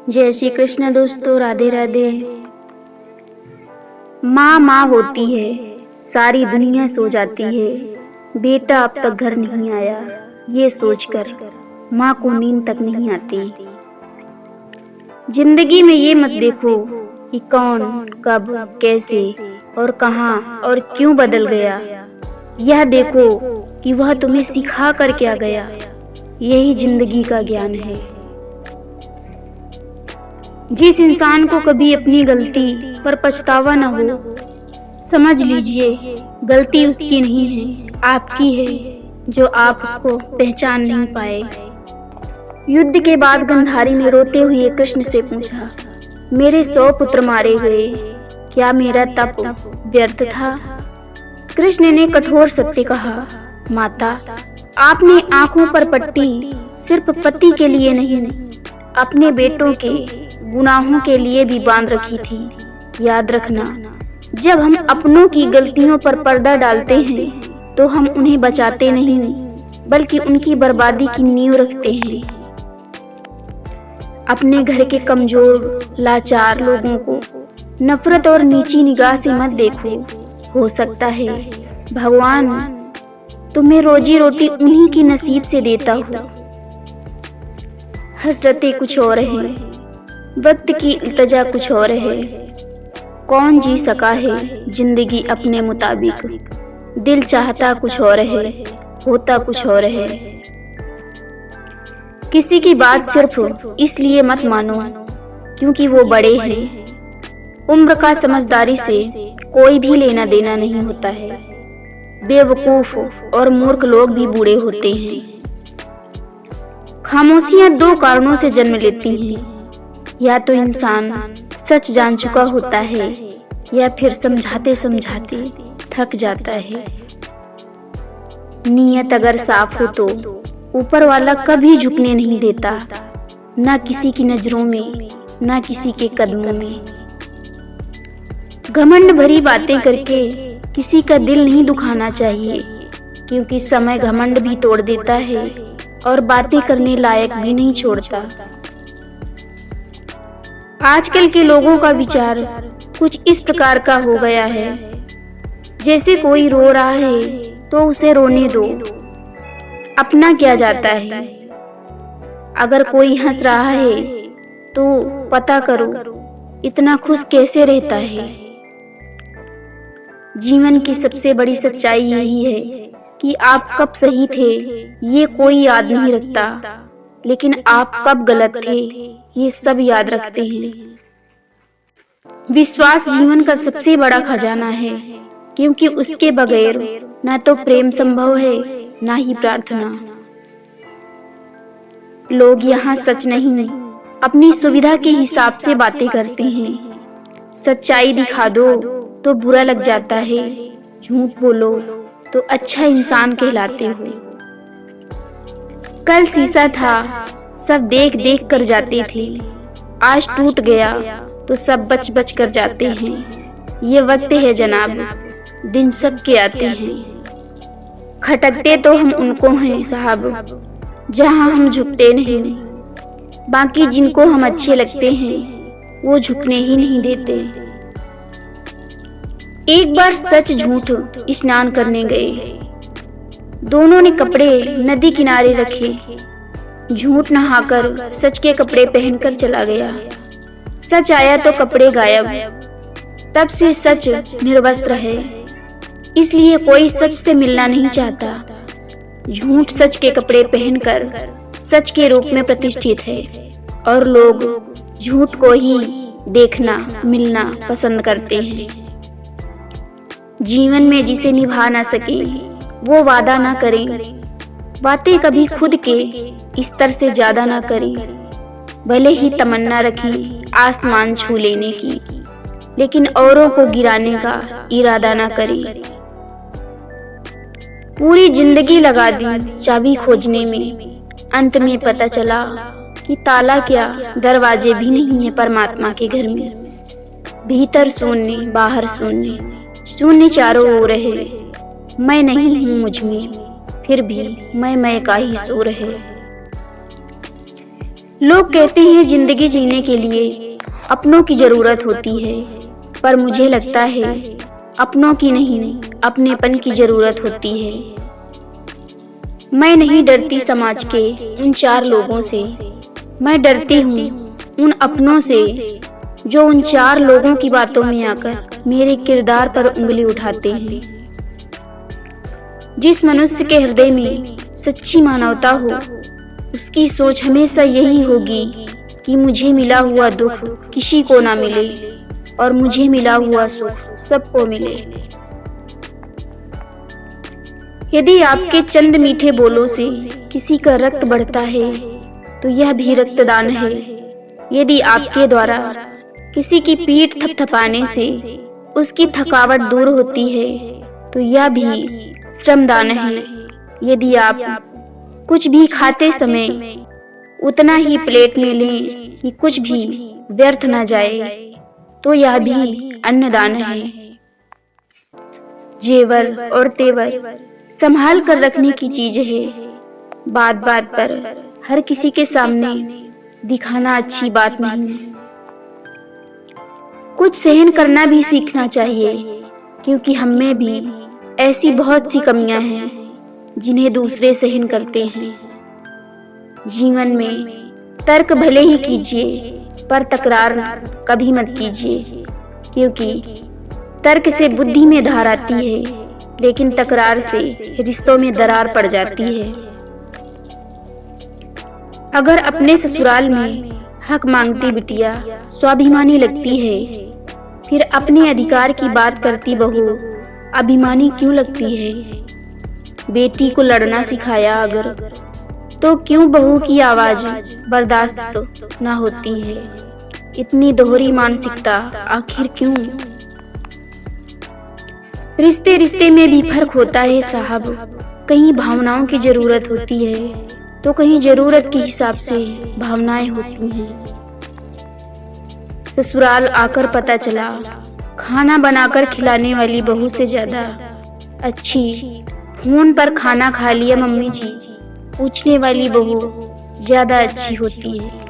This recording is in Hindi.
जय श्री कृष्ण दोस्तों, राधे राधे। माँ माँ होती है, सारी दुनिया सो जाती है। बेटा अब तक घर नहीं आया, ये सोचकर माँ को नींद तक नहीं आती। जिंदगी में ये मत देखो कि कौन कब कैसे और कहाँ और क्यों बदल गया। यह देखो कि वह तुम्हें सिखा कर क्या गया। यही जिंदगी का ज्ञान है। जिस इंसान को कभी अपनी गलती पर पछतावा न हो, समझ लीजिए गलती उसकी नहीं है, आपकी है, जो आप उसको पहचान नहीं पाए। युद्ध के बाद गंधारी ने रोते हुए कृष्ण से पूछा, मेरे 100 पुत्र मारे गए, क्या मेरा तप व्यर्थ था? कृष्ण ने कठोर सत्य कहा, माता, आपने आंखों पर पट्टी सिर्फ पति के लिए नहीं, अपने बेटों के गुनाहों के लिए भी बांध रखी थी। याद रखना, जब हम अपनों की गलतियों पर पर्दा डालते हैं तो हम उन्हें बचाते नहीं, बल्कि उनकी बर्बादी की नींव रखते हैं। अपने घर के कमजोर लाचार लोगों को नफरत और नीची निगाह से मत देखो। हो सकता है भगवान तुम्हें रोजी रोटी उन्हीं की नसीब से देता हो। हसरतें कुछ और है, वक्त की इल्तजा कुछ और है। कौन जी सका है जिंदगी अपने मुताबिक? दिल चाहता कुछ और है, होता कुछ और है। किसी की बात सिर्फ इसलिए मत मानो क्योंकि वो बड़े हैं। उम्र का समझदारी से कोई भी लेना देना नहीं होता है। बेवकूफ और मूर्ख लोग भी बूढ़े होते हैं। खामोशियां 2 कारणों से जन्म लेती हैं। या तो इंसान सच जान चुका होता है, या फिर समझाते समझाते थक जाता है। नीयत अगर साफ हो तो ऊपर वाला कभी झुकने नहीं देता, ना किसी की नजरों में, ना किसी के कदमों में। घमंड भरी बातें करके किसी का दिल नहीं दुखाना चाहिए, क्योंकि समय घमंड भी तोड़ देता है और बातें करने लायक भी नहीं छोड़ता। आजकल के लोगों का विचार कुछ इस प्रकार का हो गया है, जैसे कोई रो रहा है तो उसे रोने दो, अपना क्या जाता है। अगर कोई हंस रहा है तो पता करो इतना खुश कैसे रहता है। जीवन की सबसे बड़ी सच्चाई यही है कि आप कब सही थे ये कोई याद नहीं रखता, लेकिन आप कब गलत थे ये सब याद रखते हैं। विश्वास जीवन का सबसे बड़ा खजाना है, क्योंकि उसके बगैर ना तो प्रेम संभव है, ना ही प्रार्थना। लोग यहाँ सच नहीं, अपनी सुविधा के हिसाब से बातें करते हैं। सच्चाई दिखा दो तो बुरा लग जाता है, झूठ बोलो तो अच्छा इंसान कहलाते हो। कल शीशा था, सब देख देख कर जाते थे, आज टूट गया तो सब बच बच कर जाते हैं। ये वक्त है जनाब, दिन सबके आते हैं। खटकते तो हम उनको हैं साहब, जहां हम झुकते नहीं। बाकी जिनको हम अच्छे लगते हैं वो झुकने ही नहीं देते। एक बार सच झूठ स्नान करने गए। दोनों ने कपड़े नदी किनारे रखे। झूठ नहाकर सच के कपड़े पहनकर चला गया। सच आया तो कपड़े गायब। तब से सच निर्वस्त्र है, इसलिए कोई सच से मिलना नहीं चाहता। झूठ सच के कपड़े पहनकर सच के रूप में प्रतिष्ठित है, और लोग झूठ को ही देखना मिलना पसंद करते हैं। जीवन में जिसे निभा ना सके वो वादा ना करें। बातें कभी खुद के स्तर से ज्यादा ना करें। भले ही तमन्ना रखें आसमान छू लेने की, लेकिन औरों को गिराने का इरादा ना करें। पूरी जिंदगी लगा दी चाबी खोजने में, अंत में पता चला कि ताला क्या दरवाजे भी नहीं है परमात्मा के घर में। भीतर शून्य बाहर शून्य, शून्य चारों ओर है। मैं नहीं हूँ मुझ में, फिर भी मैं का ही सूर है। लोग कहते हैं जिंदगी जीने के लिए अपनों की जरूरत होती है, पर मुझे लगता है अपनों की नहीं, अपनेपन की जरूरत होती है। मैं नहीं डरती समाज के उन 4 लोगों से, मैं डरती हूँ उन अपनों से जो उन 4 लोगों की बातों में आकर मेरे किरदार पर उंगली उठाते हैं। जिस मनुष्य के हृदय में सच्ची मानवता हो, उसकी सोच हमेशा यही होगी कि मुझे मिला हुआ दुख किसी को ना मिले और मुझे मिला हुआ सुख सबको मिले। यदि आपके चंद मीठे बोलों से किसी का रक्त बढ़ता है तो यह भी रक्तदान है। यदि आपके द्वारा किसी की पीठ थपथपाने से उसकी थकावट दूर होती है तो यह भी श्रमदान है। यदि आप कुछ भी खाते समय उतना ही प्लेट में लें कि कुछ भी व्यर्थ न जाए तो यह भी अन्नदान है। जेवर और तेवर संभाल कर रखने की चीज है, बात बात पर हर किसी के सामने दिखाना अच्छी बात नहीं है। कुछ सहन करना भी सीखना चाहिए, क्योंकि हम में भी ऐसी बहुत सी कमियां हैं जिन्हें दूसरे सहन करते हैं। जीवन में तर्क भले ही कीजिए पर तकरार कभी मत कीजिए, क्योंकि तर्क से बुद्धि में धार आती है लेकिन तकरार से रिश्तों में दरार पड़ जाती है। अगर अपने ससुराल में हक मांगती बिटिया स्वाभिमानी लगती है, फिर अपने अधिकार की बात करती बहू अभिमानी क्यों लगती है? बेटी को लड़ना सिखाया अगर, तो क्यों बहू की आवाज बर्दाश्त ना होती है? इतनी दोहरी मानसिकता आखिर क्यों? रिश्ते रिश्ते में भी फर्क होता है साहब। कहीं भावनाओं की जरूरत होती है तो कहीं जरूरत के हिसाब से भावनाएं होती हैं। ससुराल आकर पता चला खाना बनाकर खिलाने वाली बहू से ज्यादा अच्छी फोन पर खाना खा लिया मम्मी जी पूछने वाली बहू ज्यादा अच्छी होती है।